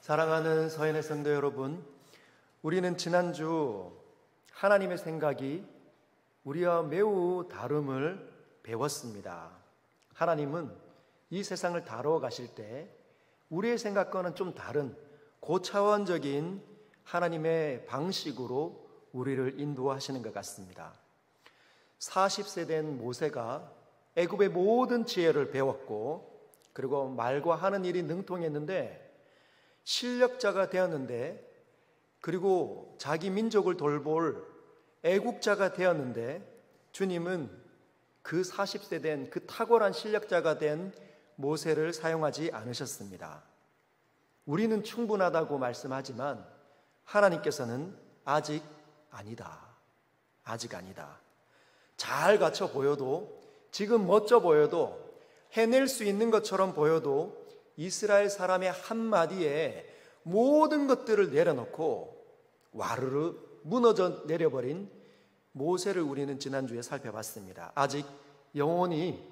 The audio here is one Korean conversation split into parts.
사랑하는 서인의 성도 여러분, 우리는 지난주 하나님의 생각이 우리와 매우 다름을 배웠습니다. 하나님은 이 세상을 다루어 가실 때 우리의 생각과는 좀 다른 고차원적인 하나님의 방식으로 우리를 인도하시는 것 같습니다. 40세 된 모세가 애굽의 모든 지혜를 배웠고, 그리고 말과 하는 일이 능통했는데 실력자가 되었는데, 그리고 자기 민족을 돌볼 애국자가 되었는데, 주님은 그 40세 된 그 탁월한 실력자가 된 모세를 사용하지 않으셨습니다. 우리는 충분하다고 말씀하지만 하나님께서는 아직 아니다. 아직 아니다. 잘 갖춰 보여도, 지금 멋져 보여도, 해낼 수 있는 것처럼 보여도 이스라엘 사람의 한마디에 모든 것들을 내려놓고 와르르 무너져 내려버린 모세를 우리는 지난주에 살펴봤습니다. 아직 영혼이,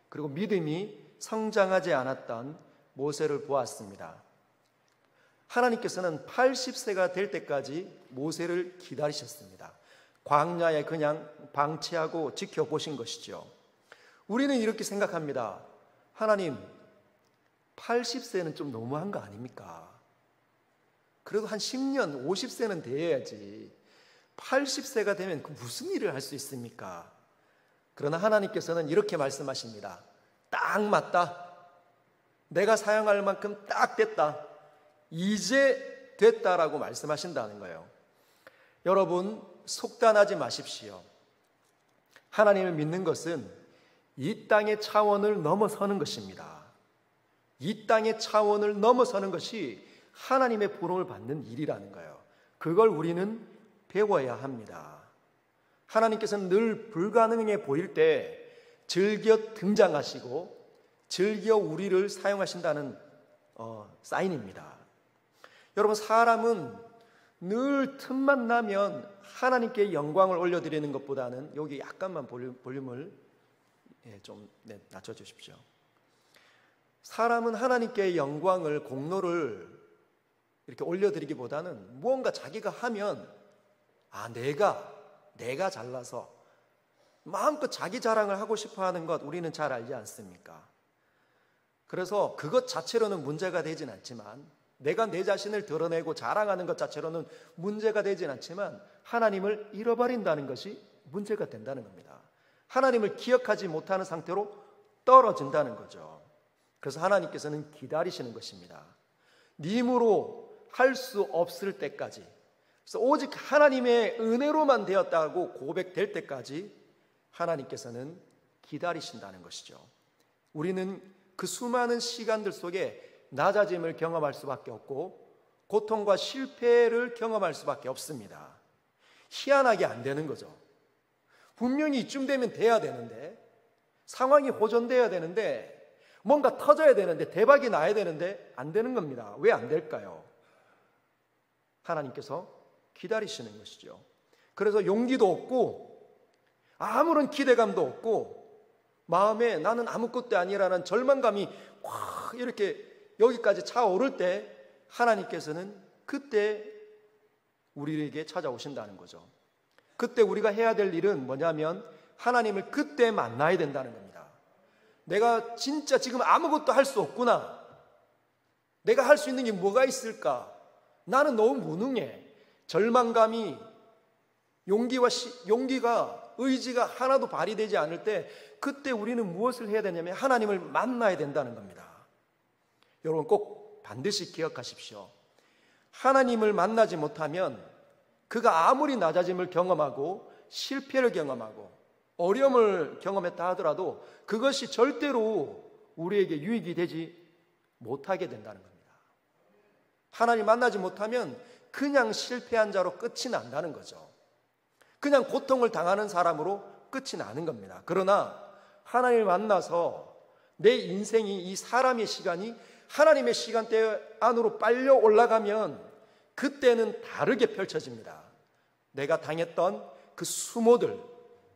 그리고 믿음이 성장하지 않았던 모세를 보았습니다. 하나님께서는 80세가 될 때까지 모세를 기다리셨습니다. 광야에 그냥 방치하고 지켜보신 것이죠. 우리는 이렇게 생각합니다. 하나님, 80세는 좀 너무한 거 아닙니까? 그래도 한 10년, 50세는 돼야지. 80세가 되면 그 무슨 일을 할 수 있습니까? 그러나 하나님께서는 이렇게 말씀하십니다. 딱 맞다. 내가 사용할 만큼 딱 됐다. 이제 됐다라고 말씀하신다는 거예요. 여러분, 속단하지 마십시오. 하나님을 믿는 것은 이 땅의 차원을 넘어서는 것입니다. 이 땅의 차원을 넘어서는 것이 하나님의 부름을 받는 일이라는 거예요. 그걸 우리는 배워야 합니다. 하나님께서는 늘 불가능해 보일 때 즐겨 등장하시고 즐겨 우리를 사용하신다는 사인입니다. 여러분, 사람은 늘 틈만 나면 하나님께 영광을 올려드리는 것보다는, 여기 약간만 볼륨을 좀 낮춰주십시오. 사람은 하나님께 영광을, 공로를 이렇게 올려드리기보다는 무언가 자기가 하면 내가 잘나서 마음껏 자기 자랑을 하고 싶어하는 것 우리는 잘 알지 않습니까? 그래서 그것 자체로는 문제가 되진 않지만, 내가 내 자신을 드러내고 자랑하는 것 자체로는 문제가 되진 않지만 하나님을 잃어버린다는 것이 문제가 된다는 겁니다. 하나님을 기억하지 못하는 상태로 떨어진다는 거죠. 그래서 하나님께서는 기다리시는 것입니다. 님으로 할 수 없을 때까지, 그래서 오직 하나님의 은혜로만 되었다고 고백될 때까지 하나님께서는 기다리신다는 것이죠. 우리는 그 수많은 시간들 속에 낮아짐을 경험할 수밖에 없고 고통과 실패를 경험할 수밖에 없습니다. 희한하게 안 되는 거죠. 분명히 이쯤 되면 돼야 되는데, 상황이 호전돼야 되는데, 뭔가 터져야 되는데, 대박이 나야 되는데 안 되는 겁니다. 왜 안 될까요? 하나님께서 기다리시는 것이죠. 그래서 용기도 없고 아무런 기대감도 없고 마음에 나는 아무것도 아니라는 절망감이 확 이렇게 여기까지 차오를 때 하나님께서는 그때 우리에게 찾아오신다는 거죠. 그때 우리가 해야 될 일은 뭐냐면 하나님을 그때 만나야 된다는 겁니다. 내가 진짜 지금 아무것도 할 수 없구나. 내가 할 수 있는 게 뭐가 있을까? 나는 너무 무능해. 절망감이, 용기가, 의지가 하나도 발휘되지 않을 때 그때 우리는 무엇을 해야 되냐면 하나님을 만나야 된다는 겁니다. 여러분, 꼭 반드시 기억하십시오. 하나님을 만나지 못하면 그가 아무리 낮아짐을 경험하고 실패를 경험하고 어려움을 경험했다 하더라도 그것이 절대로 우리에게 유익이 되지 못하게 된다는 겁니다. 하나님 만나지 못하면 그냥 실패한 자로 끝이 난다는 거죠. 그냥 고통을 당하는 사람으로 끝이 나는 겁니다. 그러나 하나님을 만나서 내 인생이, 이 사람의 시간이 하나님의 시간대 안으로 빨려 올라가면 그때는 다르게 펼쳐집니다. 내가 당했던 그 수모들,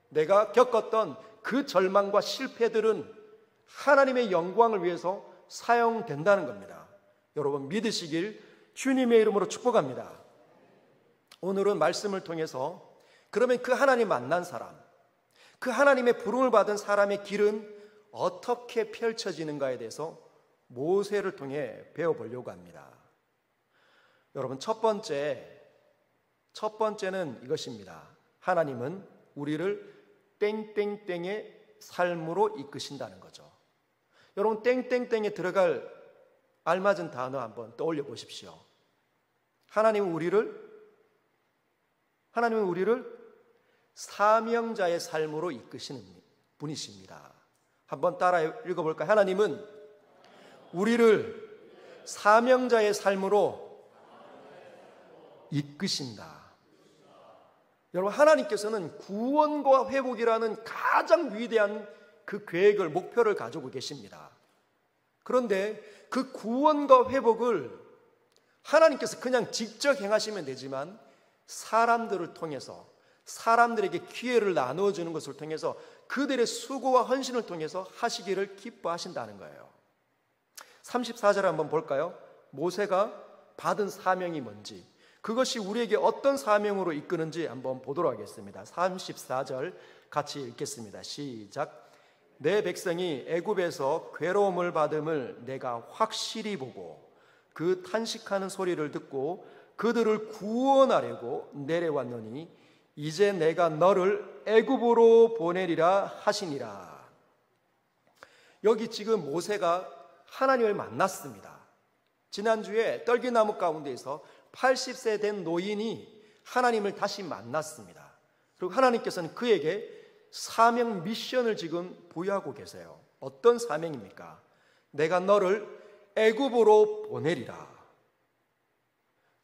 내가 겪었던 그 절망과 실패들은 하나님의 영광을 위해서 사용된다는 겁니다. 여러분, 믿으시길 주님의 이름으로 축복합니다. 오늘은 말씀을 통해서 그러면 그 하나님 만난 사람, 그 하나님의 부름을 받은 사람의 길은 어떻게 펼쳐지는가에 대해서 모세를 통해 배워보려고 합니다. 여러분, 첫 번째는 이것입니다. 하나님은 우리를 땡땡땡의 삶으로 이끄신다는 거죠. 여러분, 땡땡땡에 들어갈 알맞은 단어 한번 떠올려 보십시오. 하나님은 우리를 사명자의 삶으로 이끄시는 분이십니다. 한번 따라 읽어볼까요? 하나님은 우리를 사명자의 삶으로 이끄신다. 여러분, 하나님께서는 구원과 회복이라는 가장 위대한 그 계획을, 목표를 가지고 계십니다. 그런데 그 구원과 회복을 하나님께서 그냥 직접 행하시면 되지만 사람들을 통해서, 사람들에게 기회를 나누어 주는 것을 통해서, 그들의 수고와 헌신을 통해서 하시기를 기뻐하신다는 거예요. 34절 한번 볼까요? 모세가 받은 사명이 뭔지, 그것이 우리에게 어떤 사명으로 이끄는지 한번 보도록 하겠습니다. 34절 같이 읽겠습니다. 시작. 내 백성이 애굽에서 괴로움을 받음을 내가 확실히 보고 그 탄식하는 소리를 듣고 그들을 구원하려고 내려왔노니 이제 내가 너를 애굽으로 보내리라 하시니라. 여기 지금 모세가 하나님을 만났습니다. 지난주에 떨기나무 가운데에서 80세 된 노인이 하나님을 다시 만났습니다. 그리고 하나님께서는 그에게 사명 미션을 지금 부여하고 계세요. 어떤 사명입니까? 내가 너를 애굽으로 보내리라.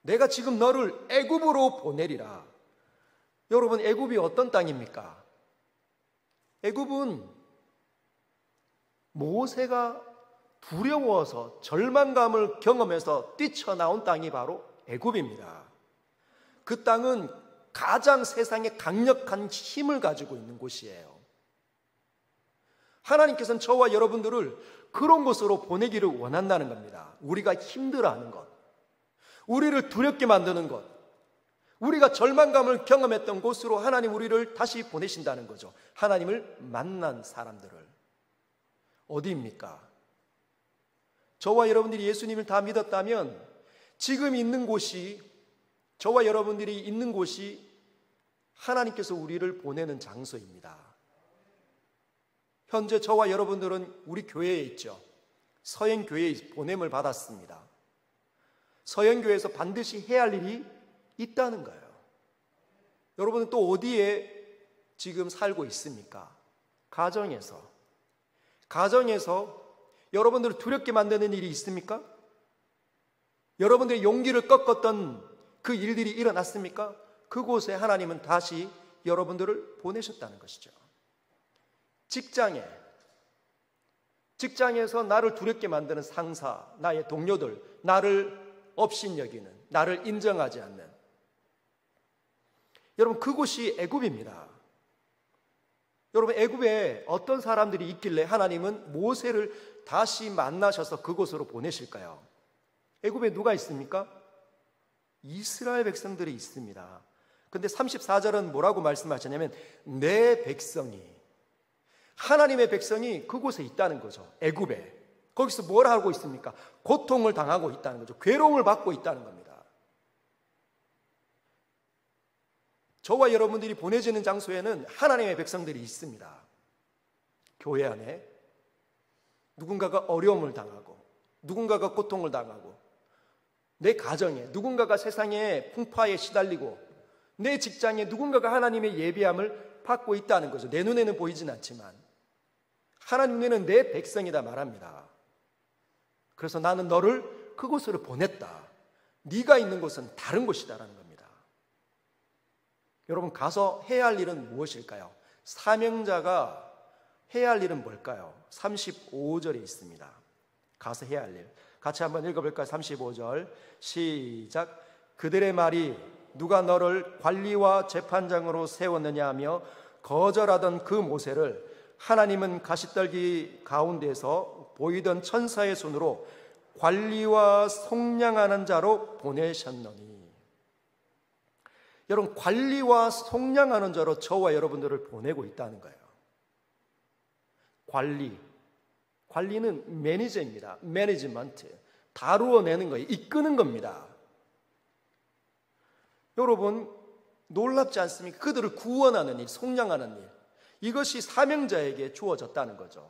내가 지금 너를 애굽으로 보내리라. 여러분, 애굽이 어떤 땅입니까? 애굽은 모세가 두려워서 절망감을 경험해서 뛰쳐나온 땅이 바로 애굽입니다. 그 땅은 가장 세상에 강력한 힘을 가지고 있는 곳이에요. 하나님께서는 저와 여러분들을 그런 곳으로 보내기를 원한다는 겁니다. 우리가 힘들어하는 것, 우리를 두렵게 만드는 것, 우리가 절망감을 경험했던 곳으로 하나님 우리를 다시 보내신다는 거죠. 하나님을 만난 사람들을. 어디입니까? 저와 여러분들이 예수님을 다 믿었다면 지금 있는 곳이, 저와 여러분들이 있는 곳이 하나님께서 우리를 보내는 장소입니다. 현재 저와 여러분들은 우리 교회에 있죠. 서행교회에 보냄을 받았습니다. 서행교회에서 반드시 해야 할 일이 있다는 거예요. 여러분은 또 어디에 지금 살고 있습니까? 가정에서 여러분들을 두렵게 만드는 일이 있습니까? 여러분들의 용기를 꺾었던 그 일들이 일어났습니까? 그곳에 하나님은 다시 여러분들을 보내셨다는 것이죠. 직장에서 나를 두렵게 만드는 상사, 나의 동료들, 나를 업신여기는, 나를 인정하지 않는, 여러분, 그곳이 애굽입니다. 여러분, 애굽에 어떤 사람들이 있길래 하나님은 모세를 다시 만나셔서 그곳으로 보내실까요? 애굽에 누가 있습니까? 이스라엘 백성들이 있습니다. 근데 34절은 뭐라고 말씀하셨냐면 내 백성이, 하나님의 백성이 그곳에 있다는 거죠. 애굽에. 거기서 뭘 하고 있습니까? 고통을 당하고 있다는 거죠. 괴로움을 받고 있다는 겁니다. 저와 여러분들이 보내지는 장소에는 하나님의 백성들이 있습니다. 교회 안에 누군가가 어려움을 당하고, 누군가가 고통을 당하고, 내 가정에 누군가가 세상의 풍파에 시달리고, 내 직장에 누군가가 하나님의 예비함을 받고 있다는 거죠. 내 눈에는 보이진 않지만 하나님 눈에는 내 백성이다 말합니다. 그래서 나는 너를 그곳으로 보냈다. 네가 있는 곳은 다른 곳이다라는 겁니다. 여러분, 가서 해야 할 일은 무엇일까요? 사명자가 해야 할 일은 뭘까요? 35절에 있습니다. 가서 해야 할 일. 같이 한번 읽어볼까요? 35절 시작. 그들의 말이 누가 너를 관리와 재판장으로 세웠느냐 하며 거절하던 그 모세를 하나님은 가시떨기 가운데서 보이던 천사의 손으로 관리와 속량하는 자로 보내셨노니. 여러분, 관리와 속량하는 자로 저와 여러분들을 보내고 있다는 거예요. 관리는 매니저입니다. 매니지먼트. 다루어내는 거예요. 이끄는 겁니다. 여러분, 놀랍지 않습니까? 그들을 구원하는 일, 속량하는 일, 이것이 사명자에게 주어졌다는 거죠.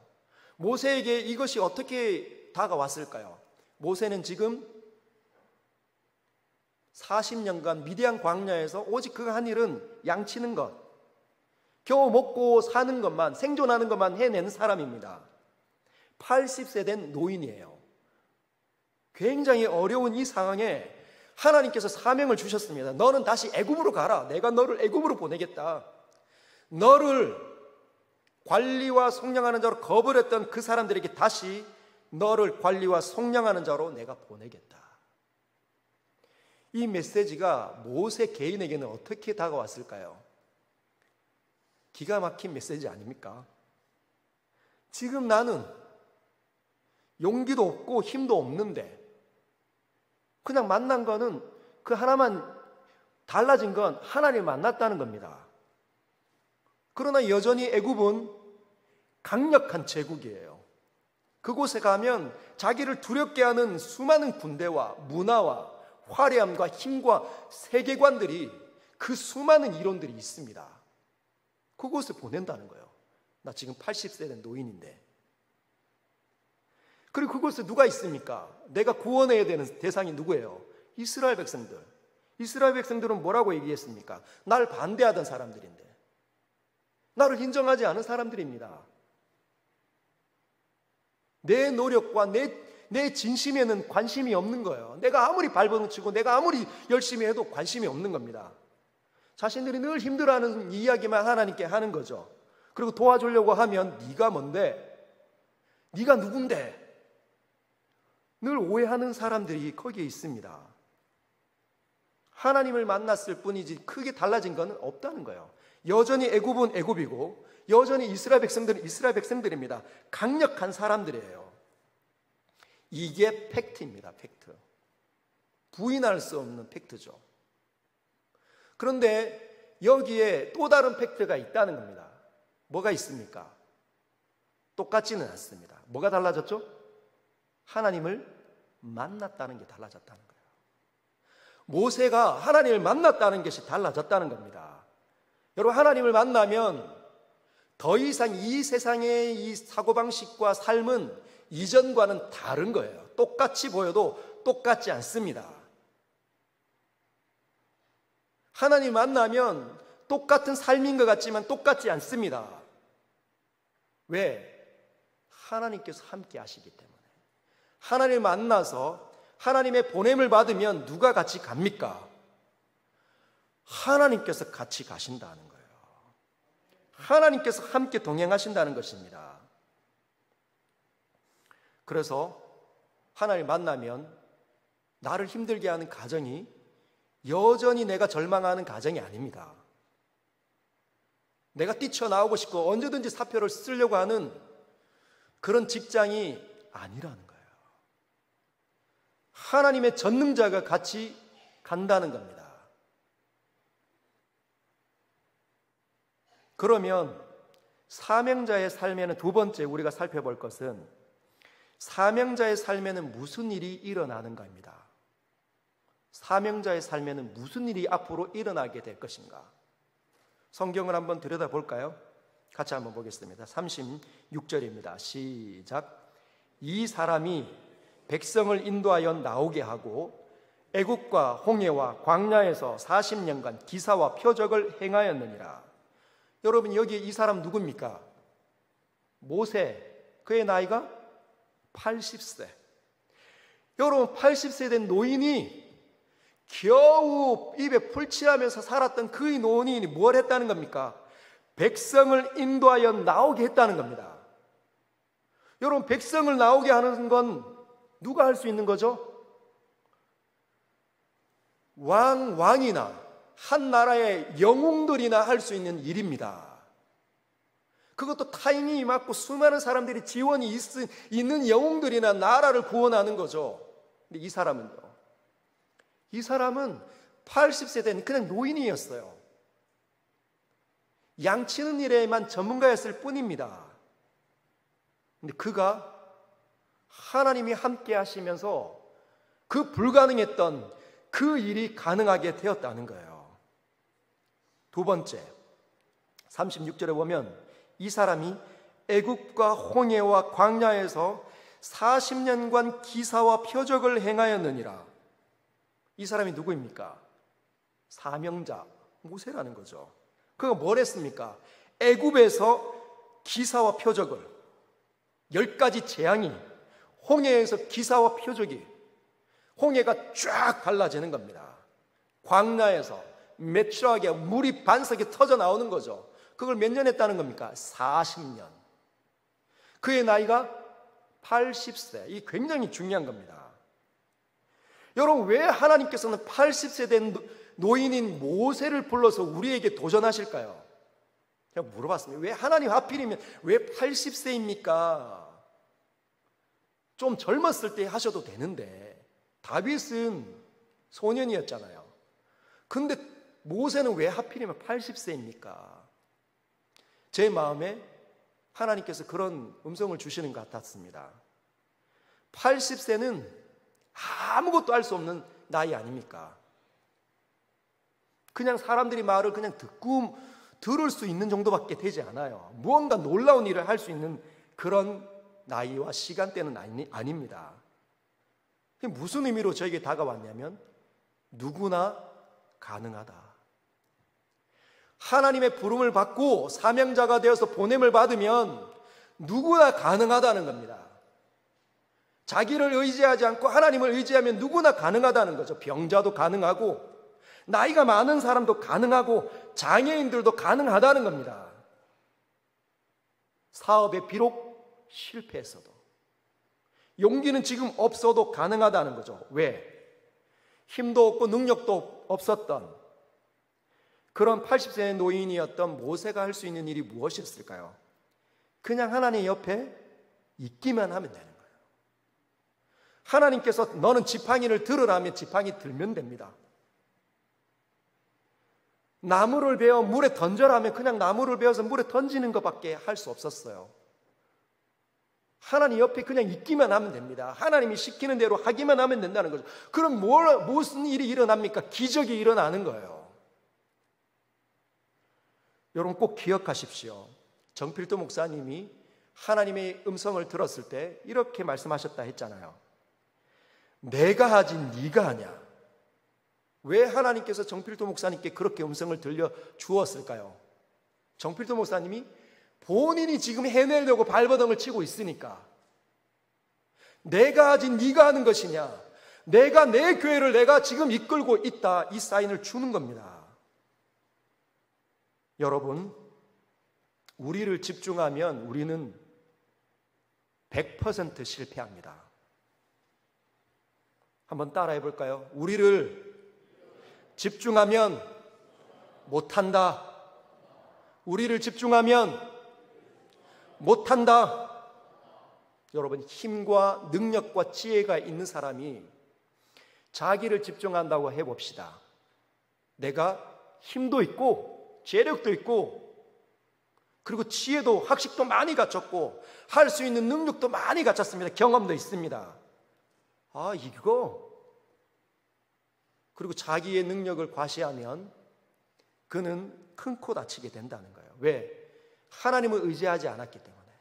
모세에게 이것이 어떻게 다가왔을까요? 모세는 지금 40년간 미디안 광야에서 오직 그가 한 일은 양치는 것, 겨우 먹고 사는 것만, 생존하는 것만 해내는 사람입니다. 80세 된 노인이에요. 굉장히 어려운 이 상황에 하나님께서 사명을 주셨습니다. 너는 다시 애굽으로 가라. 내가 너를 애굽으로 보내겠다. 너를 관리와 속량하는 자로 거부했던 그 사람들에게 다시 너를 관리와 속량하는 자로 내가 보내겠다. 이 메시지가 모세 개인에게는 어떻게 다가왔을까요? 기가 막힌 메시지 아닙니까? 지금 나는 용기도 없고 힘도 없는데 그냥 만난 거는 그 하나만 달라진 건 하나님 만났다는 겁니다. 그러나 여전히 애굽은 강력한 제국이에요. 그곳에 가면 자기를 두렵게 하는 수많은 군대와 문화와 화려함과 힘과 세계관들이, 그 수많은 이론들이 있습니다. 그곳에 보낸다는 거예요. 나 지금 80세 된 노인인데. 그리고 그곳에 누가 있습니까? 내가 구원해야 되는 대상이 누구예요? 이스라엘 백성들. 이스라엘 백성들은 뭐라고 얘기했습니까? 날 반대하던 사람들인데, 나를 인정하지 않은 사람들입니다. 내 노력과 내 진심에는 관심이 없는 거예요. 내가 아무리 발버둥치고 내가 아무리 열심히 해도 관심이 없는 겁니다. 자신들이 늘 힘들어하는 이야기만 하나님께 하는 거죠. 그리고 도와주려고 하면 네가 뭔데? 네가 누군데? 늘 오해하는 사람들이 거기에 있습니다. 하나님을 만났을 뿐이지 크게 달라진 건 없다는 거예요. 여전히 애굽은 애굽이고 여전히 이스라엘 백성들은 이스라엘 백성들입니다. 강력한 사람들이에요. 이게 팩트입니다. 팩트. 부인할 수 없는 팩트죠. 그런데 여기에 또 다른 팩트가 있다는 겁니다. 뭐가 있습니까? 똑같지는 않습니다. 뭐가 달라졌죠? 하나님을 만났다는 게 달라졌다는 거예요. 모세가 하나님을 만났다는 것이 달라졌다는 겁니다. 여러분, 하나님을 만나면 더 이상 이 세상의 이 사고방식과 삶은 이전과는 다른 거예요. 똑같이 보여도 똑같지 않습니다. 하나님 만나면 똑같은 삶인 것 같지만 똑같지 않습니다. 왜? 하나님께서 함께 하시기 때문에. 하나님을 만나서 하나님의 보냄을 받으면 누가 같이 갑니까? 하나님께서 같이 가신다는 거예요. 하나님께서 함께 동행하신다는 것입니다. 그래서 하나님을 만나면 나를 힘들게 하는 가정이 여전히 내가 절망하는 가정이 아닙니다. 내가 뛰쳐나오고 싶고 언제든지 사표를 쓰려고 하는 그런 직장이 아니라는 거예요. 하나님의 전능자가 같이 간다는 겁니다. 그러면 사명자의 삶에는 두 번째 우리가 살펴볼 것은 사명자의 삶에는 무슨 일이 일어나는가입니다. 사명자의 삶에는 무슨 일이 앞으로 일어나게 될 것인가. 성경을 한번 들여다볼까요? 같이 한번 보겠습니다. 36절입니다. 시작. 이 사람이 백성을 인도하여 나오게 하고 애국과 홍해와 광야에서 40년간 기사와 표적을 행하였느니라. 여러분, 여기 이 사람 누굽니까? 모세. 그의 나이가 80세. 여러분, 80세 된 노인이 겨우 입에 풀칠하면서 살았던 그 노인이 뭘 했다는 겁니까? 백성을 인도하여 나오게 했다는 겁니다. 여러분, 백성을 나오게 하는 건 누가 할 수 있는 거죠? 왕이나 한 나라의 영웅들이나 할 수 있는 일입니다. 그것도 타이밍이 맞고 수많은 사람들이 지원이 있는 영웅들이나 나라를 구원하는 거죠. 근데 이 사람은 80세 된 그냥 노인이었어요. 양치는 일에만 전문가였을 뿐입니다. 근데 그가 하나님이 함께 하시면서 그 불가능했던 그 일이 가능하게 되었다는 거예요. 두 번째, 36절에 보면 이 사람이 애굽과 홍해와 광야에서 40년간 기사와 표적을 행하였느니라. 이 사람이 누구입니까? 사명자 모세라는 거죠. 그가 뭘 했습니까? 애굽에서 기사와 표적을 10가지 재앙이 홍해에서 기사와 표적이 홍해가 쫙 갈라지는 겁니다. 광야에서 매출하게 물이 반석이 터져 나오는 거죠. 그걸 몇 년 했다는 겁니까? 40년. 그의 나이가 80세. 이 굉장히 중요한 겁니다. 여러분, 왜 하나님께서는 80세 된 노인인 모세를 불러서 우리에게 도전하실까요? 그냥 물어봤습니다. 왜 하나님 하필이면 왜 80세입니까? 좀 젊었을 때 하셔도 되는데 다윗은 소년이었잖아요. 근데 모세는 왜 하필이면 80세입니까? 제 마음에 하나님께서 그런 음성을 주시는 것 같았습니다. 80세는 아무것도 할 수 없는 나이 아닙니까? 그냥 사람들이 말을 그냥 듣고 들을 수 있는 정도밖에 되지 않아요. 무언가 놀라운 일을 할 수 있는 그런 나이와 시간대는 아닙니다. 무슨 의미로 저에게 다가왔냐면 누구나 가능하다. 하나님의 부름을 받고 사명자가 되어서 보냄을 받으면 누구나 가능하다는 겁니다. 자기를 의지하지 않고 하나님을 의지하면 누구나 가능하다는 거죠. 병자도 가능하고 나이가 많은 사람도 가능하고 장애인들도 가능하다는 겁니다. 사업에 비록 실패했어도 용기는 지금 없어도 가능하다는 거죠. 왜? 힘도 없고 능력도 없었던 그런 80세의 노인이었던 모세가 할 수 있는 일이 무엇이었을까요? 그냥 하나님 옆에 있기만 하면 되는 거예요. 하나님께서 너는 지팡이를 들으라 하면 지팡이 들면 됩니다. 나무를 베어 물에 던져라 하면 그냥 나무를 베어서 물에 던지는 것밖에 할 수 없었어요. 하나님 옆에 그냥 있기만 하면 됩니다. 하나님이 시키는 대로 하기만 하면 된다는 거죠. 그럼 무슨 일이 일어납니까? 기적이 일어나는 거예요. 여러분 꼭 기억하십시오. 정필도 목사님이 하나님의 음성을 들었을 때 이렇게 말씀하셨다 했잖아요. 내가 하지 네가 하냐? 왜 하나님께서 정필도 목사님께 그렇게 음성을 들려 주었을까요? 정필도 목사님이 본인이 지금 해내려고 발버둥을 치고 있으니까 내가 하지 네가 하는 것이냐? 내가 내 교회를 내가 지금 이끌고 있다, 이 사인을 주는 겁니다. 여러분, 우리를 집중하면 우리는 100% 실패합니다. 한번 따라해 볼까요? 우리를 집중하면 못한다. 우리를 집중하면 못한다. 여러분, 힘과 능력과 지혜가 있는 사람이 자기를 집중한다고 해봅시다. 내가 힘도 있고 재력도 있고 그리고 지혜도 학식도 많이 갖췄고 할 수 있는 능력도 많이 갖췄습니다. 경험도 있습니다. 이거 그리고 자기의 능력을 과시하면 그는 큰 코 다치게 된다는 거예요. 왜? 하나님을 의지하지 않았기 때문에.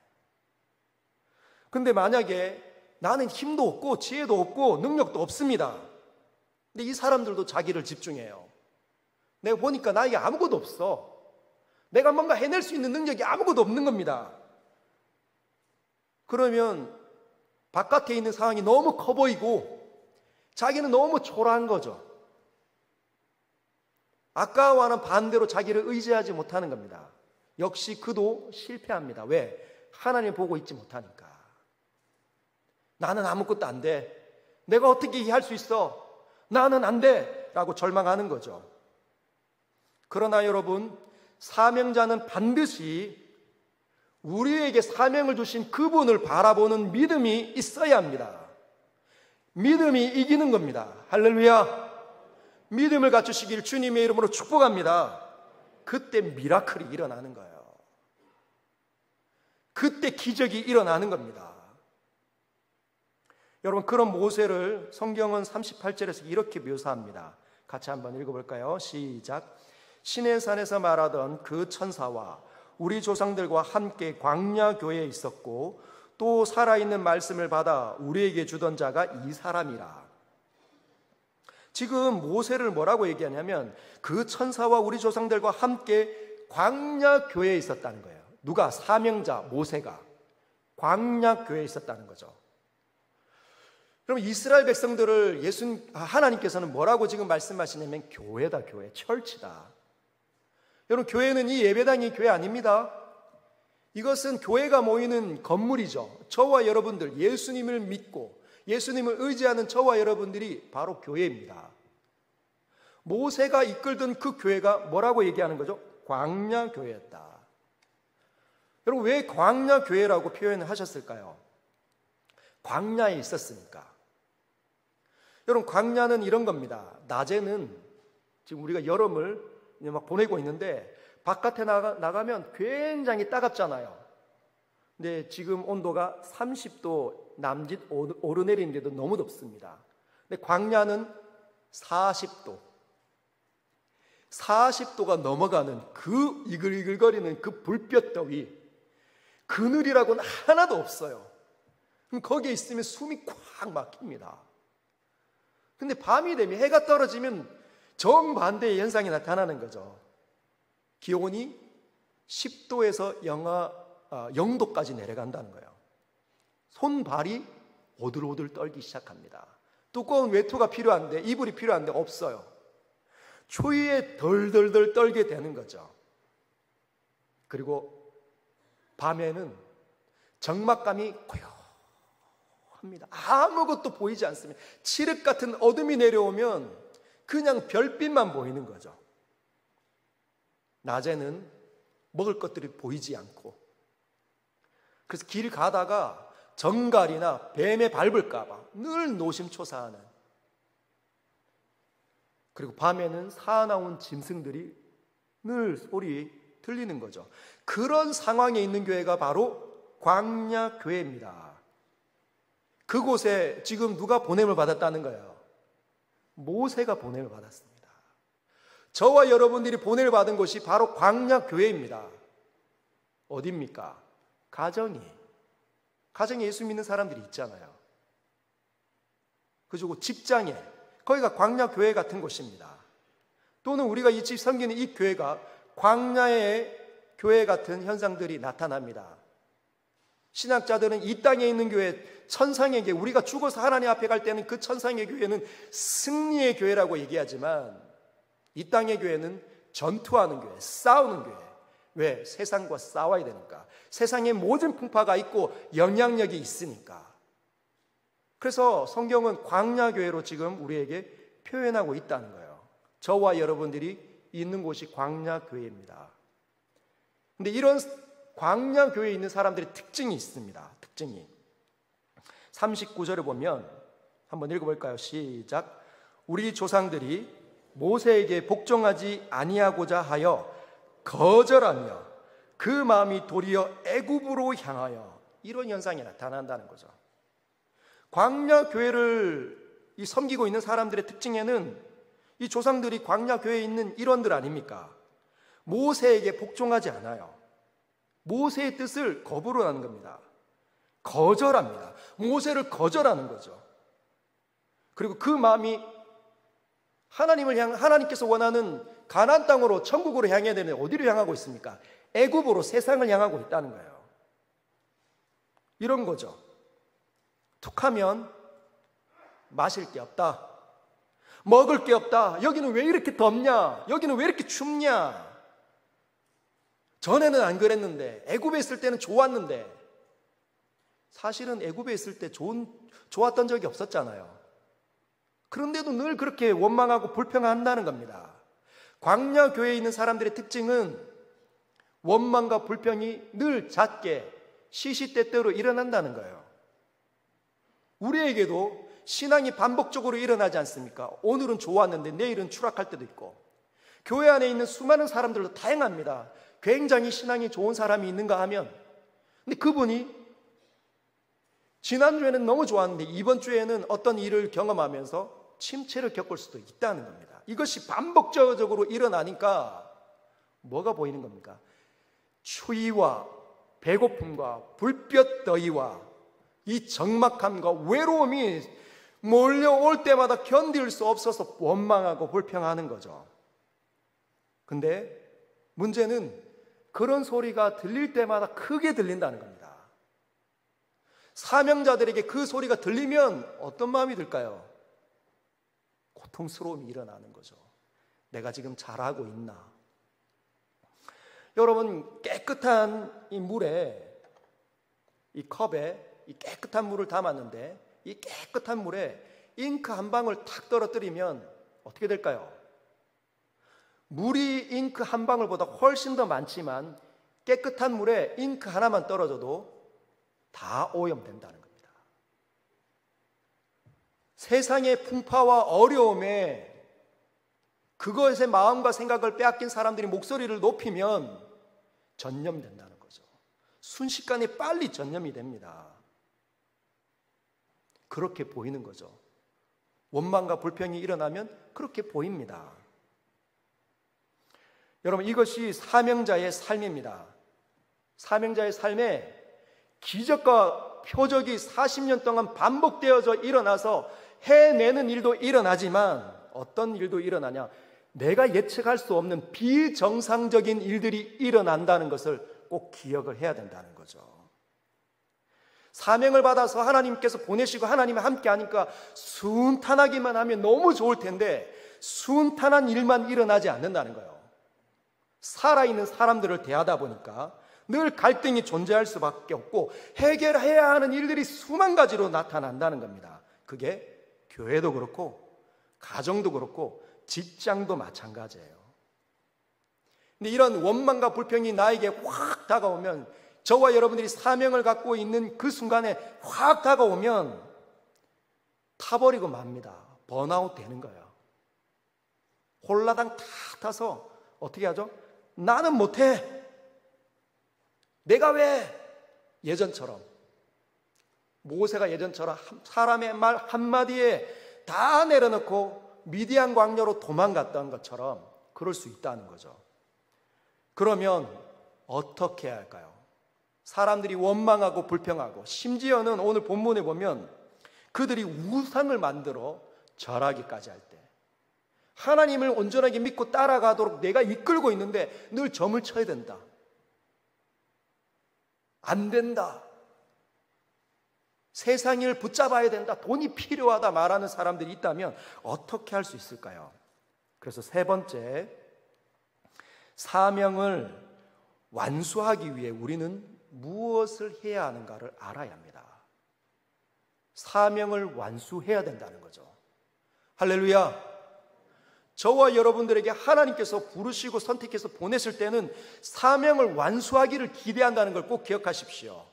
근데 만약에 나는 힘도 없고 지혜도 없고 능력도 없습니다. 근데 이 사람들도 자기를 집중해요. 내가 보니까 나에게 아무것도 없어. 내가 뭔가 해낼 수 있는 능력이 아무것도 없는 겁니다. 그러면 바깥에 있는 상황이 너무 커 보이고 자기는 너무 초라한 거죠. 아까와는 반대로 자기를 의지하지 못하는 겁니다. 역시 그도 실패합니다. 왜? 하나님 보고 있지 못하니까. 나는 아무것도 안 돼. 내가 어떻게 할 수 있어? 나는 안 돼. 라고 절망하는 거죠. 그러나 여러분, 사명자는 반드시 우리에게 사명을 주신 그분을 바라보는 믿음이 있어야 합니다. 믿음이 이기는 겁니다. 할렐루야. 믿음을 갖추시길 주님의 이름으로 축복합니다. 그때 미라클이 일어나는 거예요. 그때 기적이 일어나는 겁니다. 여러분, 그런 모세를 성경은 38절에서 이렇게 묘사합니다. 같이 한번 읽어볼까요? 시작. 시내산에서 말하던 그 천사와 우리 조상들과 함께 광야 교회에 있었고 또 살아있는 말씀을 받아 우리에게 주던 자가 이 사람이라. 지금 모세를 뭐라고 얘기하냐면 그 천사와 우리 조상들과 함께 광야 교회에 있었다는 거예요. 누가? 사명자 모세가 광야 교회에 있었다는 거죠. 그럼 이스라엘 백성들을 하나님께서는 뭐라고 지금 말씀하시냐면 교회다, 교회, 철치다. 여러분, 교회는 이 예배당이 교회 아닙니다. 이것은 교회가 모이는 건물이죠. 저와 여러분들, 예수님을 믿고 예수님을 의지하는 저와 여러분들이 바로 교회입니다. 모세가 이끌던 그 교회가 뭐라고 얘기하는 거죠? 광야 교회였다. 여러분, 왜 광야 교회라고 표현을 하셨을까요? 광야에 있었으니까. 여러분, 광야는 이런 겁니다. 낮에는 지금 우리가 여름을 막 보내고 있는데 바깥에 나가면 굉장히 따갑잖아요. 근데 지금 온도가 30도 남짓 오르내리는데도 너무 덥습니다. 근데 광야는 40도가 넘어가는 그 이글이글거리는 그 불볕 더위, 그늘이라고는 하나도 없어요. 그럼 거기에 있으면 숨이 꽉 막힙니다. 근데 밤이 되면, 해가 떨어지면 정반대의 현상이 나타나는 거죠. 기온이 10도에서 0도까지 내려간다는 거예요. 손발이 오들오들 떨기 시작합니다. 두꺼운 외투가 필요한데, 이불이 필요한데 없어요. 추위에 덜덜덜 떨게 되는 거죠. 그리고 밤에는 적막감이 고요합니다. 아무것도 보이지 않습니다. 칠흑 같은 어둠이 내려오면 그냥 별빛만 보이는 거죠. 낮에는 먹을 것들이 보이지 않고, 그래서 길 가다가 정갈이나 뱀에 밟을까 봐 늘 노심초사하는, 그리고 밤에는 사나운 짐승들이 늘 소리 들리는 거죠. 그런 상황에 있는 교회가 바로 광야 교회입니다. 그곳에 지금 누가 보냄을 받았다는 거예요? 모세가 보냄을 받았습니다. 저와 여러분들이 보냄을 받은 곳이 바로 광야 교회입니다. 어디입니까? 가정에 예수 믿는 사람들이 있잖아요. 그리고 직장에, 거기가 광야 교회 같은 곳입니다. 또는 우리가 이 집 섬기는 이 교회가 광야의 교회 같은 현상들이 나타납니다. 신학자들은 이 땅에 있는 교회, 천상의 교회, 우리가 죽어서 하나님 앞에 갈 때는 그 천상의 교회는 승리의 교회라고 얘기하지만, 이 땅의 교회는 전투하는 교회, 싸우는 교회. 왜? 세상과 싸워야 되니까. 세상에 모든 풍파가 있고 영향력이 있으니까. 그래서 성경은 광야 교회로 지금 우리에게 표현하고 있다는 거예요. 저와 여러분들이 있는 곳이 광야 교회입니다. 근데 이런 광야 교회에 있는 사람들의 특징이 있습니다. 특징이 39절에 보면 한번 읽어볼까요? 시작. 우리 조상들이 모세에게 복종하지 아니하고자 하여 거절하며 그 마음이 도리어 애굽으로 향하여, 이런 현상이 나타난다는 거죠. 광야 교회를 섬기고 있는 사람들의 특징에는 이 조상들이 광야 교회에 있는 일원들 아닙니까? 모세에게 복종하지 않아요. 모세의 뜻을 거부를 하는 겁니다. 거절합니다. 모세를 거절하는 거죠. 그리고 그 마음이 하나님께서 원하는 가나안 땅으로, 천국으로 향해야 되는데 어디로 향하고 있습니까? 애굽으로, 세상을 향하고 있다는 거예요. 이런 거죠. 툭하면 마실 게 없다, 먹을 게 없다, 여기는 왜 이렇게 덥냐, 여기는 왜 이렇게 춥냐, 전에는 안 그랬는데, 애굽에 있을 때는 좋았는데. 사실은 애굽에 있을 때 좋았던 적이 없었잖아요. 그런데도 늘 그렇게 원망하고 불평한다는 겁니다. 광야 교회에 있는 사람들의 특징은 원망과 불평이 늘 잦게 시시때때로 일어난다는 거예요. 우리에게도 신앙이 반복적으로 일어나지 않습니까? 오늘은 좋았는데 내일은 추락할 때도 있고, 교회 안에 있는 수많은 사람들도 다양합니다. 굉장히 신앙이 좋은 사람이 있는가 하면, 근데 그분이 지난주에는 너무 좋았는데 이번 주에는 어떤 일을 경험하면서 침체를 겪을 수도 있다는 겁니다. 이것이 반복적으로 일어나니까 뭐가 보이는 겁니까? 추위와 배고픔과 불볕 더위와 이 적막함과 외로움이 몰려올 때마다 견딜 수 없어서 원망하고 불평하는 거죠. 근데 문제는 그런 소리가 들릴 때마다 크게 들린다는 겁니다. 사명자들에게 그 소리가 들리면 어떤 마음이 들까요? 고통스러움이 일어나는 거죠. 내가 지금 잘하고 있나? 여러분, 깨끗한 이 물에, 이 컵에 이 깨끗한 물을 담았는데 이 깨끗한 물에 잉크 한 방울 탁 떨어뜨리면 어떻게 될까요? 물이 잉크 한 방울보다 훨씬 더 많지만 깨끗한 물에 잉크 하나만 떨어져도 다 오염된다는 겁니다. 세상의 풍파와 어려움에 그것의 마음과 생각을 빼앗긴 사람들이 목소리를 높이면 전염된다는 거죠. 순식간에 빨리 전염이 됩니다. 그렇게 보이는 거죠. 원망과 불평이 일어나면 그렇게 보입니다. 여러분, 이것이 사명자의 삶입니다. 사명자의 삶에 기적과 표적이 40년 동안 반복되어져 일어나서 해내는 일도 일어나지만 어떤 일도 일어나냐? 내가 예측할 수 없는 비정상적인 일들이 일어난다는 것을 꼭 기억을 해야 된다는 거죠. 사명을 받아서 하나님께서 보내시고 하나님이 함께 하니까 순탄하기만 하면 너무 좋을 텐데 순탄한 일만 일어나지 않는다는 거예요. 살아있는 사람들을 대하다 보니까 늘 갈등이 존재할 수밖에 없고 해결해야 하는 일들이 수만 가지로 나타난다는 겁니다. 그게 교회도 그렇고 가정도 그렇고 직장도 마찬가지예요. 근데 이런 원망과 불평이 나에게 확 다가오면, 저와 여러분들이 사명을 갖고 있는 그 순간에 확 다가오면 타버리고 맙니다. 번아웃 되는 거예요. 홀라당 다 타서 어떻게 하죠? 나는 못해. 내가 왜? 예전처럼, 모세가 예전처럼 사람의 말 한마디에 다 내려놓고 미디안 광야로 도망갔던 것처럼 그럴 수 있다는 거죠. 그러면 어떻게 해야 할까요? 사람들이 원망하고 불평하고, 심지어는 오늘 본문에 보면 그들이 우상을 만들어 절하기까지 할 때, 하나님을 온전하게 믿고 따라가도록 내가 이끌고 있는데 늘 점을 쳐야 된다, 안 된다, 세상을 붙잡아야 된다, 돈이 필요하다 말하는 사람들이 있다면 어떻게 할 수 있을까요? 그래서 세 번째, 사명을 완수하기 위해 우리는 무엇을 해야 하는가를 알아야 합니다. 사명을 완수해야 된다는 거죠. 할렐루야! 저와 여러분들에게 하나님께서 부르시고 선택해서 보냈을 때는 사명을 완수하기를 기대한다는 걸 꼭 기억하십시오.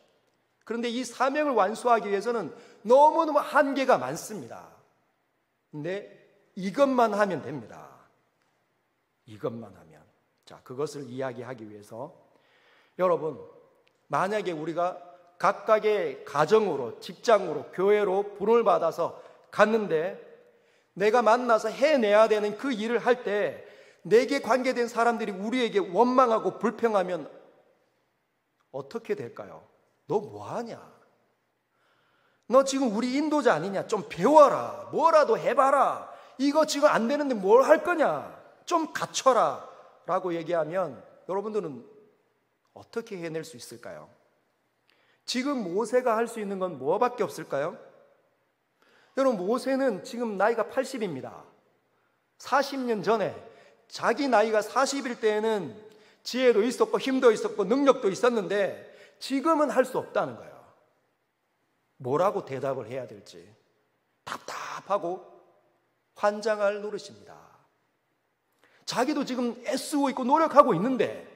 그런데 이 사명을 완수하기 위해서는 너무너무 한계가 많습니다. 근데 이것만 하면 됩니다. 이것만 하면. 자, 그것을 이야기하기 위해서 여러분, 만약에 우리가 각각의 가정으로, 직장으로, 교회로 부름을 받아서 갔는데 내가 만나서 해내야 되는 그 일을 할 때 내게 관계된 사람들이 우리에게 원망하고 불평하면 어떻게 될까요? 너 뭐하냐? 너 지금 우리 인도자 아니냐? 좀 배워라. 뭐라도 해봐라. 이거 지금 안 되는데 뭘 할 거냐? 좀 갖춰라 라고 얘기하면 여러분들은 어떻게 해낼 수 있을까요? 지금 모세가 할 수 있는 건 뭐밖에 없을까요? 여러분, 모세는 지금 나이가 80입니다. 40년 전에 자기 나이가 40일 때에는 지혜도 있었고 힘도 있었고 능력도 있었는데 지금은 할 수 없다는 거예요. 뭐라고 대답을 해야 될지 답답하고 환장할 노릇입니다. 자기도 지금 애쓰고 있고 노력하고 있는데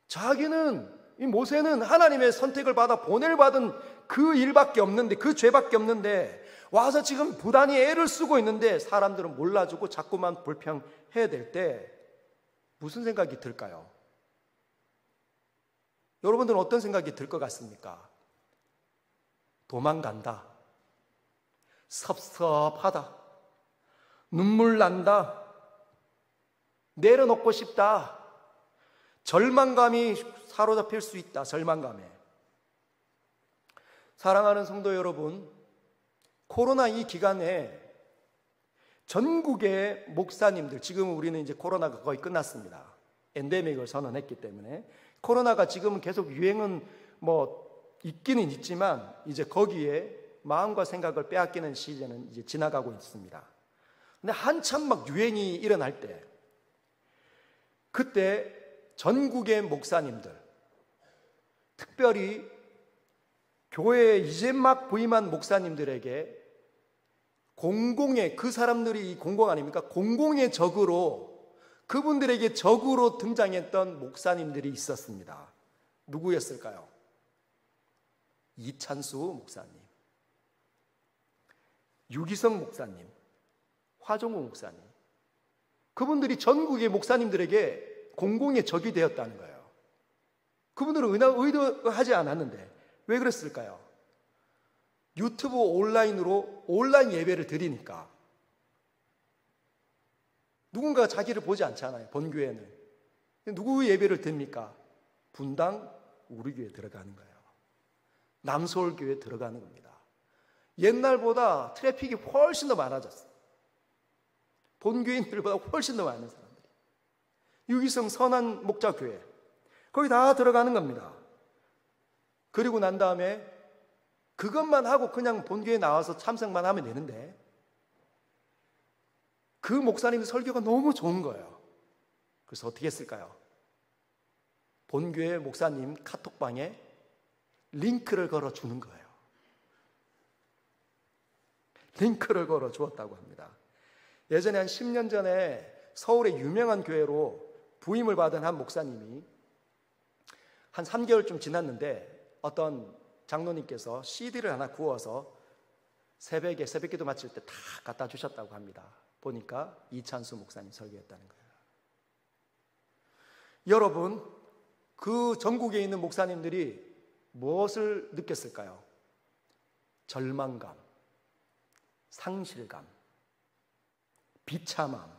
자기는, 이 모세는 하나님의 선택을 받아 보낼 받은 그 일밖에 없는데, 그 죄밖에 없는데 와서 지금 부단히 애를 쓰고 있는데 사람들은 몰라주고 자꾸만 불평해야 될 때 무슨 생각이 들까요? 여러분들은 어떤 생각이 들 것 같습니까? 도망간다, 섭섭하다, 눈물 난다, 내려놓고 싶다, 절망감이 사로잡힐 수 있다. 절망감에. 사랑하는 성도 여러분, 코로나 이 기간에 전국의 목사님들, 지금 우리는 이제 코로나가 거의 끝났습니다. 엔데믹을 선언했기 때문에 코로나가 지금은 계속 유행은 있기는 있지만 이제 거기에 마음과 생각을 빼앗기는 시즌은 이제 지나가고 있습니다. 근데 한참 막 유행이 일어날 때, 그때 전국의 목사님들, 특별히 교회에 이제 막 부임한 목사님들에게 공공의, 그 사람들이 공공 아닙니까? 공공의 적으로, 그분들에게 적으로 등장했던 목사님들이 있었습니다. 누구였을까요? 이찬수 목사님, 유기성 목사님, 화종호 목사님. 그분들이 전국의 목사님들에게 공공의 적이 되었다는 거예요. 그분들은 의도하지 않았는데 왜 그랬을까요? 유튜브 온라인으로 온라인 예배를 드리니까 누군가 자기를 보지 않잖아요. 본교회는. 누구 예배를 드립니까? 분당 우리 교회 들어가는 거예요. 남서울교회 들어가는 겁니다. 옛날보다 트래픽이 훨씬 더 많아졌어요. 본교인들보다 훨씬 더 많은 사람들이. 유기성 선한 목자교회, 거기 다 들어가는 겁니다. 그리고 난 다음에 그것만 하고 그냥 본교에 나와서 참석만 하면 되는데 그 목사님 설교가 너무 좋은 거예요. 그래서 어떻게 했을까요? 본교회 목사님 카톡방에 링크를 걸어 주는 거예요. 링크를 걸어 주었다고 합니다. 예전에 한 10년 전에 서울의 유명한 교회로 부임을 받은 한 목사님이 한 3개월쯤 지났는데 어떤 장로님께서 CD를 하나 구워서 새벽에 새벽기도 마칠 때 다 갖다 주셨다고 합니다. 보니까 이찬수 목사님 설교했다는 거예요. 여러분, 그 전국에 있는 목사님들이 무엇을 느꼈을까요? 절망감, 상실감, 비참함,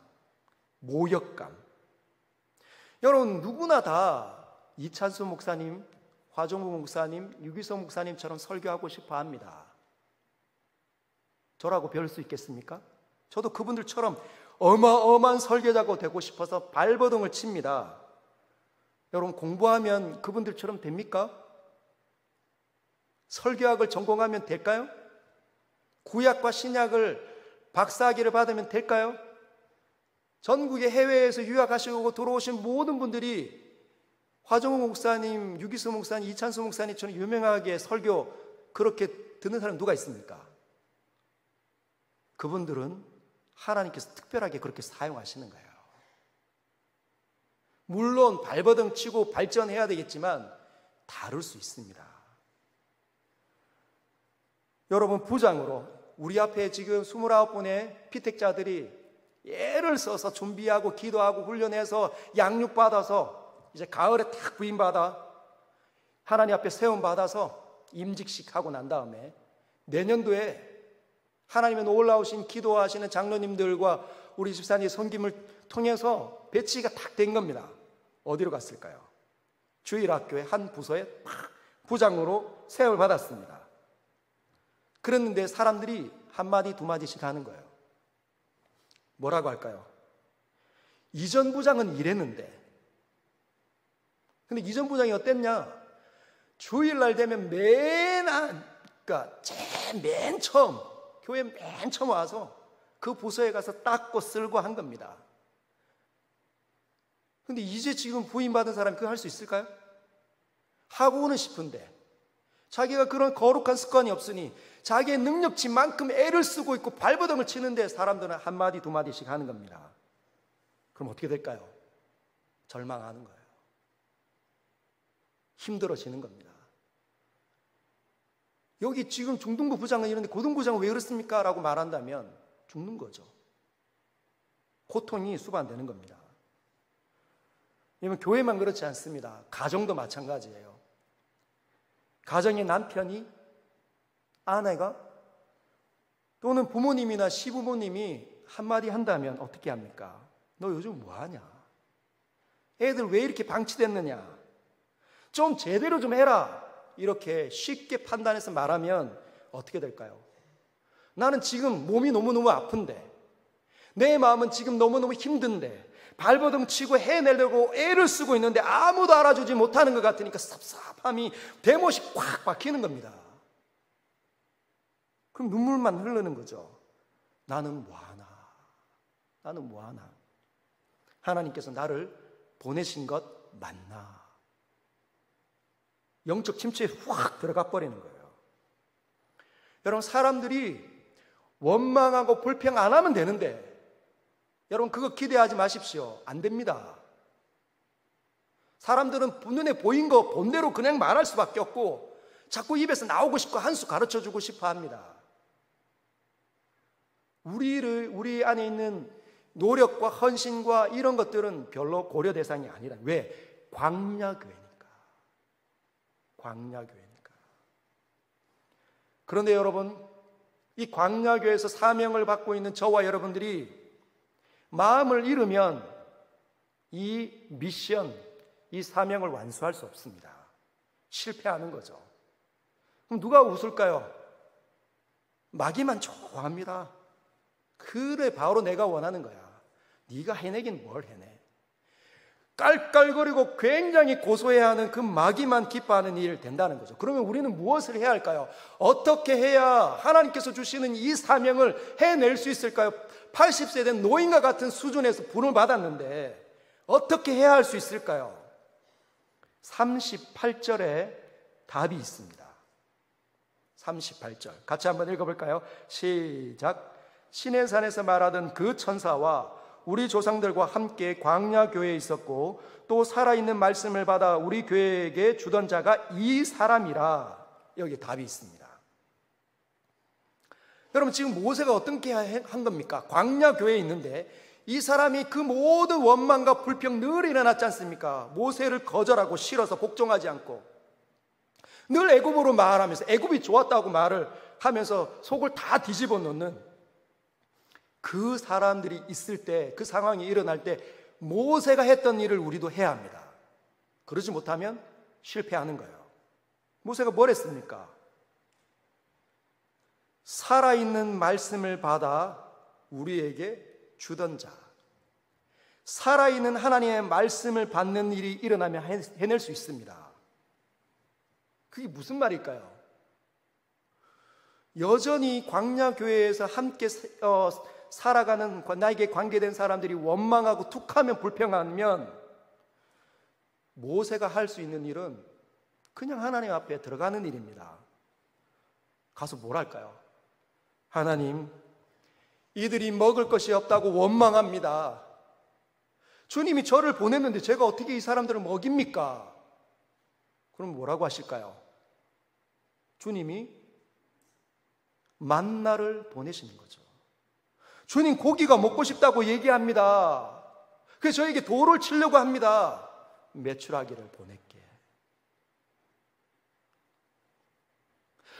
모욕감. 여러분, 누구나 다 이찬수 목사님, 화종우 목사님, 유기성 목사님처럼 설교하고 싶어 합니다. 저라고 배울 수 있겠습니까? 저도 그분들처럼 어마어마한 설교자가 되고 싶어서 발버둥을 칩니다. 여러분, 공부하면 그분들처럼 됩니까? 설교학을 전공하면 될까요? 구약과 신약을 박사학위를 받으면 될까요? 전국의 해외에서 유학하시고 들어오신 모든 분들이 화종호 목사님, 유기수 목사님, 이찬수 목사님처럼 유명하게 설교 그렇게 듣는 사람 누가 있습니까? 그분들은 하나님께서 특별하게 그렇게 사용하시는 거예요. 물론 발버둥 치고 발전해야 되겠지만 다를 수 있습니다. 여러분, 부장으로 우리 앞에 지금 29분의 피택자들이 애를 써서 준비하고 기도하고 훈련해서 양육받아서 이제 가을에 딱 부임받아 하나님 앞에 세움받아서 임직식 하고 난 다음에 내년도에 하나님의 놀라우신 기도하시는 장로님들과 우리 집사님 섬김을 통해서 배치가 딱 된 겁니다. 어디로 갔을까요? 주일학교의 한 부서에 부장으로 세움을 받았습니다. 그랬는데 사람들이 한마디 두마디씩 하는 거예요. 뭐라고 할까요? 이전 부장은 이랬는데, 근데 이전 부장이 어땠냐? 주일날 되면 그러니까 맨 처음, 교회 맨 처음 와서 그 부서에 가서 닦고 쓸고 한 겁니다. 근데 이제 지금 부임받은 사람이 그거 할 수 있을까요? 하고는 싶은데 자기가 그런 거룩한 습관이 없으니 자기의 능력치만큼 애를 쓰고 있고 발버둥을 치는데 사람들은 한마디 두마디씩 하는 겁니다. 그럼 어떻게 될까요? 절망하는 거예요. 힘들어지는 겁니다. 여기 지금 중등부 부장은 이런데 고등부장은 왜 그렇습니까? 라고 말한다면 죽는 거죠. 고통이 수반되는 겁니다. 이건 교회만 그렇지 않습니다. 가정도 마찬가지예요. 가정의 남편이, 아내가 또는 부모님이나 시부모님이 한마디 한다면 어떻게 합니까? 너 요즘 뭐하냐? 애들 왜 이렇게 방치됐느냐? 좀 제대로 좀 해라. 이렇게 쉽게 판단해서 말하면 어떻게 될까요? 나는 지금 몸이 너무너무 아픈데, 내 마음은 지금 너무너무 힘든데, 발버둥 치고 해내려고 애를 쓰고 있는데 아무도 알아주지 못하는 것 같으니까 섭섭함이 대못이 꽉 박히는 겁니다. 그럼 눈물만 흐르는 거죠. 나는 뭐하나? 나는 뭐하나? 하나님께서 나를 보내신 것 맞나? 영적 침체에 확 들어가 버리는 거예요. 여러분, 사람들이 원망하고 불평 안 하면 되는데 여러분, 그거 기대하지 마십시오. 안 됩니다. 사람들은 눈에 보인 거 본대로 그냥 말할 수밖에 없고 자꾸 입에서 나오고 싶고 한 수 가르쳐주고 싶어 합니다. 우리 안에 있는 노력과 헌신과 이런 것들은 별로 고려 대상이 아니라. 왜? 광야교회니까. 광야교회니까. 그런데 여러분, 이 광야교회에서 사명을 받고 있는 저와 여러분들이 마음을 잃으면 이 미션, 이 사명을 완수할 수 없습니다. 실패하는 거죠. 그럼 누가 웃을까요? 마귀만 좋아합니다. 그래, 바로 내가 원하는 거야. 네가 해내긴 뭘 해내. 깔깔거리고 굉장히 고소해야 하는 그 마귀만 기뻐하는 일 된다는 거죠. 그러면 우리는 무엇을 해야 할까요? 어떻게 해야 하나님께서 주시는 이 사명을 해낼 수 있을까요? 80세 된 노인과 같은 수준에서 부름을 받았는데 어떻게 해야 할 수 있을까요? 38절에 답이 있습니다. 38절 같이 한번 읽어볼까요? 시작. 시내산에서 말하던 그 천사와 우리 조상들과 함께 광야교회에 있었고 또 살아있는 말씀을 받아 우리 교회에게 주던 자가 이 사람이라. 여기 답이 있습니다. 여러분, 지금 모세가 어떻게 한 겁니까? 광야교회에 있는데 이 사람이 그 모든 원망과 불평 늘 일어났지 않습니까? 모세를 거절하고 싫어서 복종하지 않고 늘 애굽으로 말하면서 애굽이 좋았다고 말을 하면서 속을 다 뒤집어 놓는 그 사람들이 있을 때, 그 상황이 일어날 때 모세가 했던 일을 우리도 해야 합니다. 그러지 못하면 실패하는 거예요. 모세가 뭘 했습니까? 살아있는 말씀을 받아 우리에게 주던 자, 살아있는 하나님의 말씀을 받는 일이 일어나면 해낼 수 있습니다. 그게 무슨 말일까요? 여전히 광야교회에서 함께 살아가는 나에게 관계된 사람들이 원망하고 툭하면 불평하면 모세가 할 수 있는 일은 그냥 하나님 앞에 들어가는 일입니다. 가서 뭘 할까요? 하나님, 이들이 먹을 것이 없다고 원망합니다. 주님이 저를 보냈는데 제가 어떻게 이 사람들을 먹입니까? 그럼 뭐라고 하실까요? 주님이 만나를 보내시는 거죠. 주님, 고기가 먹고 싶다고 얘기합니다. 그래서 저에게 돌을 치려고 합니다. 메추라기를 보낼게.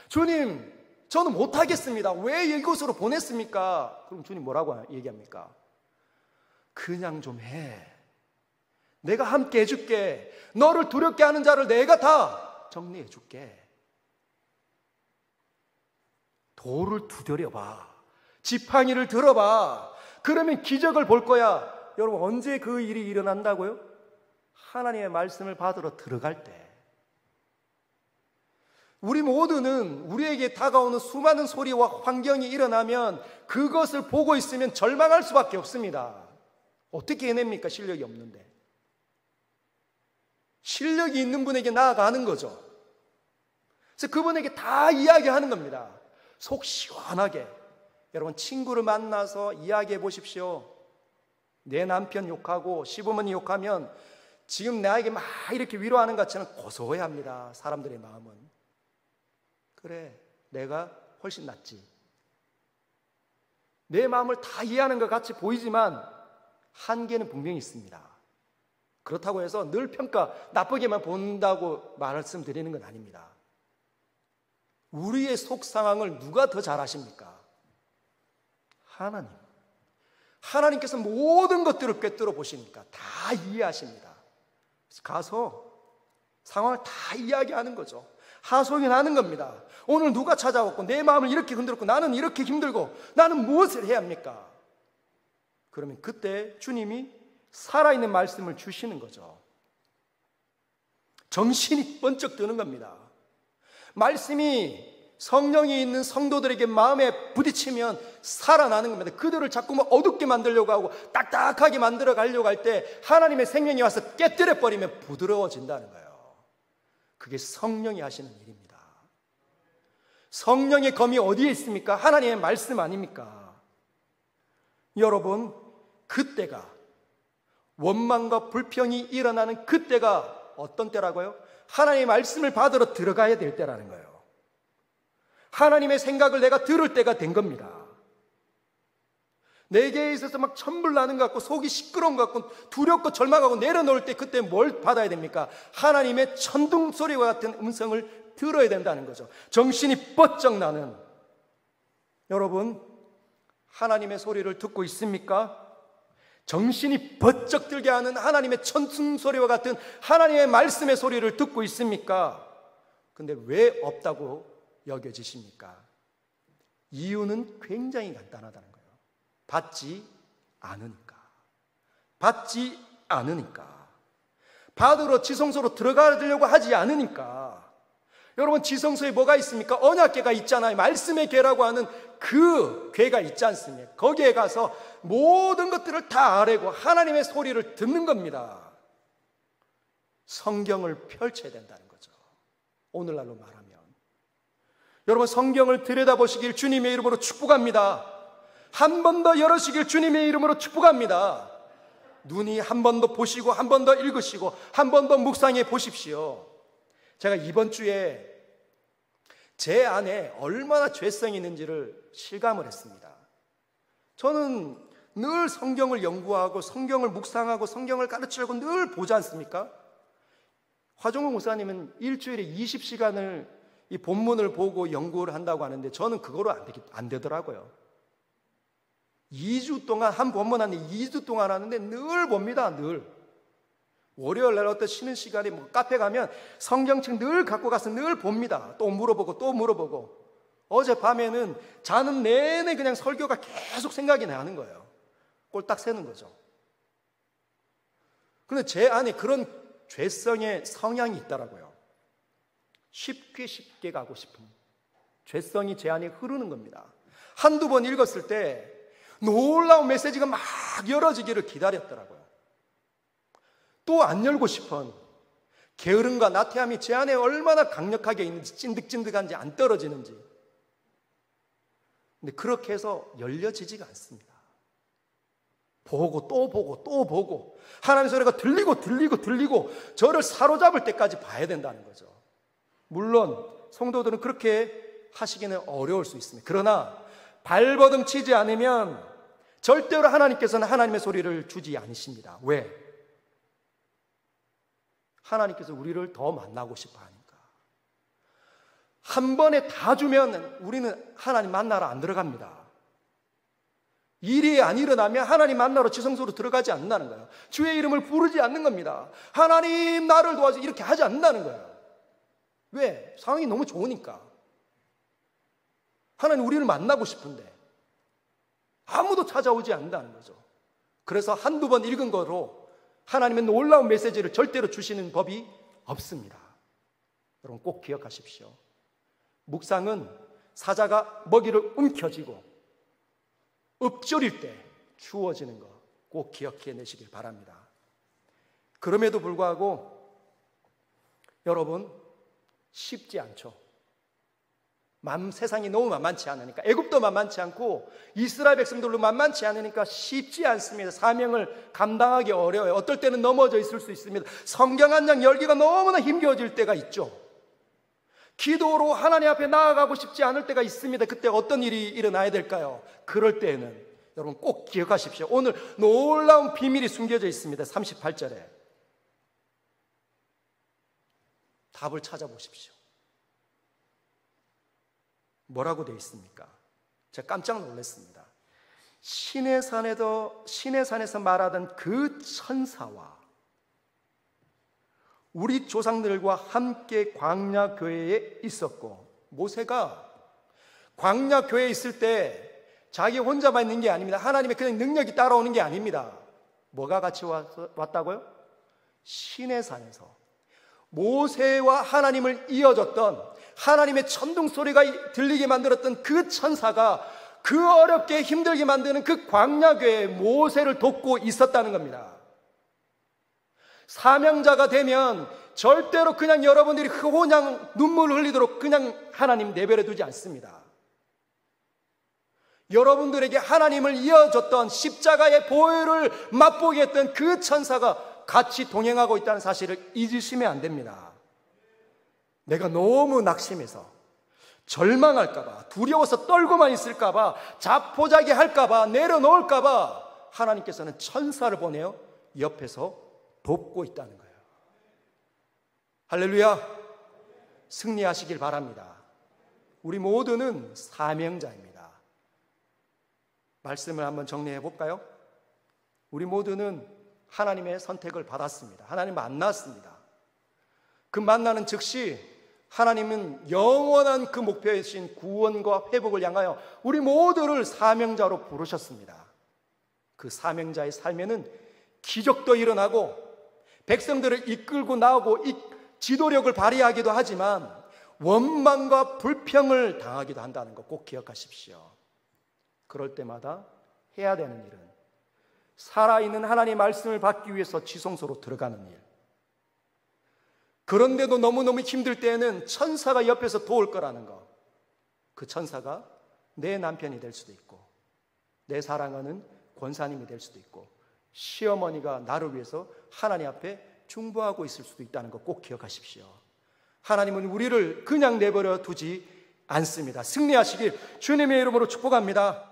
주님, 저는 못하겠습니다. 왜 이곳으로 보냈습니까? 그럼 주님 뭐라고 얘기합니까? 그냥 좀 해. 내가 함께 해줄게. 너를 두렵게 하는 자를 내가 다 정리해 줄게. 돌을 두드려봐. 지팡이를 들어봐. 그러면 기적을 볼 거야. 여러분, 언제 그 일이 일어난다고요? 하나님의 말씀을 받으러 들어갈 때. 우리 모두는 우리에게 다가오는 수많은 소리와 환경이 일어나면 그것을 보고 있으면 절망할 수밖에 없습니다. 어떻게 해냅니까? 실력이 없는데. 실력이 있는 분에게 나아가는 거죠. 그래서 그분에게 다 이야기하는 겁니다. 속 시원하게. 여러분, 친구를 만나서 이야기해 보십시오. 내 남편 욕하고 시부모님 욕하면 지금 나에게 막 이렇게 위로하는 것처럼 고소해합니다. 사람들의 마음은. 그래, 내가 훨씬 낫지. 내 마음을 다 이해하는 것 같이 보이지만 한계는 분명히 있습니다. 그렇다고 해서 늘 나쁘게만 본다고 말씀드리는 건 아닙니다. 우리의 속 상황을 누가 더 잘 아십니까? 하나님. 하나님께서 모든 것들을 꿰뚫어 보시니까 다 이해하십니다. 그래서 가서 상황을 다 이야기하는 거죠. 하소연하는 겁니다. 오늘 누가 찾아왔고 내 마음을 이렇게 흔들었고 나는 이렇게 힘들고 나는 무엇을 해야 합니까? 그러면 그때 주님이 살아있는 말씀을 주시는 거죠. 정신이 번쩍 드는 겁니다. 말씀이 성령이 있는 성도들에게 마음에 부딪히면 살아나는 겁니다. 그들을 자꾸만 어둡게 만들려고 하고 딱딱하게 만들어 가려고 할 때 하나님의 생명이 와서 깨뜨려 버리면 부드러워진다는 거예요. 그게 성령이 하시는 일입니다. 성령의 검이 어디에 있습니까? 하나님의 말씀 아닙니까? 여러분, 그때가, 원망과 불평이 일어나는 그때가 어떤 때라고요? 하나님의 말씀을 받으러 들어가야 될 때라는 거예요. 하나님의 생각을 내가 들을 때가 된 겁니다. 내게 있어서 막 천불나는 것 같고 속이 시끄러운 것 같고 두렵고 절망하고 내려놓을 때 그때 뭘 받아야 됩니까? 하나님의 천둥 소리와 같은 음성을 들어야 된다는 거죠. 정신이 번쩍 나는. 여러분, 하나님의 소리를 듣고 있습니까? 정신이 번쩍 들게 하는 하나님의 천둥 소리와 같은 하나님의 말씀의 소리를 듣고 있습니까? 근데 왜 없다고 여겨지십니까? 이유는 굉장히 간단하다는 거예요. 받지 않으니까. 받지 않으니까. 받으러 지성소로 들어가려고 하지 않으니까. 여러분, 지성소에 뭐가 있습니까? 언약궤가 있잖아요. 말씀의 궤라고 하는 그 궤가 있지 않습니까? 거기에 가서 모든 것들을 다 아뢰고 하나님의 소리를 듣는 겁니다. 성경을 펼쳐야 된다는 거죠. 오늘날로 말하면. 여러분, 성경을 들여다보시길 주님의 이름으로 축복합니다. 한 번 더 열으시길 주님의 이름으로 축복합니다. 눈이 한 번 더 보시고 한 번 더 읽으시고 한 번 더 묵상해 보십시오. 제가 이번 주에 제 안에 얼마나 죄성이 있는지를 실감을 했습니다. 저는 늘 성경을 연구하고 성경을 묵상하고 성경을 가르치려고 늘 보지 않습니까? 화종호 목사님은 일주일에 20시간을 이 본문을 보고 연구를 한다고 하는데 저는 그거로 안 되더라고요. 2주 동안 한 본문 하는데 2주 동안 하는데 늘 봅니다. 늘. 월요일 날 어떤 쉬는 시간에 뭐 카페 가면 성경책 늘 갖고 가서 늘 봅니다. 또 물어보고 또 물어보고. 어젯밤에는 자는 내내 그냥 설교가 계속 생각이 나는 거예요. 꼴딱 새는 거죠. 그런데 제 안에 그런 죄성의 성향이 있더라고요. 쉽게 가고 싶은 죄성이 제 안에 흐르는 겁니다. 한두 번 읽었을 때 놀라운 메시지가 막 열어지기를 기다렸더라고요. 또 안 열고 싶은 게으름과 나태함이 제 안에 얼마나 강력하게 있는지, 찐득찐득한지 안 떨어지는지. 근데 그렇게 해서 열려지지가 않습니다. 보고 또 보고 또 보고 하나님의 소리가 들리고 저를 사로잡을 때까지 봐야 된다는 거죠. 물론 성도들은 그렇게 하시기는 어려울 수 있습니다. 그러나 발버둥 치지 않으면 절대로 하나님께서는 하나님의 소리를 주지 않으십니다. 왜? 하나님께서 우리를 더 만나고 싶어 하니까. 한 번에 다 주면 우리는 하나님 만나러 안 들어갑니다. 일이 안 일어나면 하나님 만나러 지성소로 들어가지 않는다는 거예요. 주의 이름을 부르지 않는 겁니다. 하나님 나를 도와주세요 이렇게 하지 않는다는 거예요. 왜? 상황이 너무 좋으니까. 하나님 우리를 만나고 싶은데 아무도 찾아오지 않는다는 거죠. 그래서 한두 번 읽은 거로 하나님의 놀라운 메시지를 절대로 주시는 법이 없습니다. 여러분 꼭 기억하십시오. 묵상은 사자가 먹이를 움켜쥐고 읊조릴 때 주어지는 거 꼭 기억해내시길 바랍니다. 그럼에도 불구하고 여러분 쉽지 않죠. 세상이 너무 만만치 않으니까, 애굽도 만만치 않고 이스라엘 백성들도 만만치 않으니까 쉽지 않습니다. 사명을 감당하기 어려워요. 어떨 때는 넘어져 있을 수 있습니다. 성경 한 장 열기가 너무나 힘겨워질 때가 있죠. 기도로 하나님 앞에 나아가고 싶지 않을 때가 있습니다. 그때 어떤 일이 일어나야 될까요? 그럴 때에는 여러분 꼭 기억하십시오. 오늘 놀라운 비밀이 숨겨져 있습니다. 38절에 답을 찾아보십시오. 뭐라고 되어 있습니까? 제가 깜짝 놀랐습니다. 신의 산에서 말하던 그 천사와 우리 조상들과 함께 광야 교회에 있었고, 모세가 광야 교회에 있을 때 자기 혼자만 있는 게 아닙니다. 하나님의 그냥 능력이 따라오는 게 아닙니다. 뭐가 같이 왔다고요? 신의 산에서 모세와 하나님을 이어줬던, 하나님의 천둥 소리가 들리게 만들었던 그 천사가 그 어렵게 힘들게 만드는 그 광야교회에 모세를 돕고 있었다는 겁니다. 사명자가 되면 절대로 그냥 여러분들이 그냥 눈물을 흘리도록 그냥 하나님 내버려 두지 않습니다. 여러분들에게 하나님을 이어줬던, 십자가의 보혈을 맛보게 했던 그 천사가 같이 동행하고 있다는 사실을 잊으시면 안 됩니다. 내가 너무 낙심해서 절망할까봐, 두려워서 떨고만 있을까봐, 자포자기 할까봐, 내려놓을까봐 하나님께서는 천사를 보내어 옆에서 돕고 있다는 거예요. 할렐루야! 승리하시길 바랍니다. 우리 모두는 사명자입니다. 말씀을 한번 정리해 볼까요? 우리 모두는 하나님의 선택을 받았습니다. 하나님 만났습니다. 그 만나는 즉시 하나님은 영원한 그 목표이신 구원과 회복을 향하여 우리 모두를 사명자로 부르셨습니다. 그 사명자의 삶에는 기적도 일어나고 백성들을 이끌고 나오고 지도력을 발휘하기도 하지만 원망과 불평을 당하기도 한다는 거 꼭 기억하십시오. 그럴 때마다 해야 되는 일은 살아있는 하나님의 말씀을 받기 위해서 지성소로 들어가는 일. 그런데도 너무너무 힘들 때에는 천사가 옆에서 도울 거라는 거. 그 천사가 내 남편이 될 수도 있고, 내 사랑하는 권사님이 될 수도 있고, 시어머니가 나를 위해서 하나님 앞에 중보하고 있을 수도 있다는 거 꼭 기억하십시오. 하나님은 우리를 그냥 내버려 두지 않습니다. 승리하시길 주님의 이름으로 축복합니다.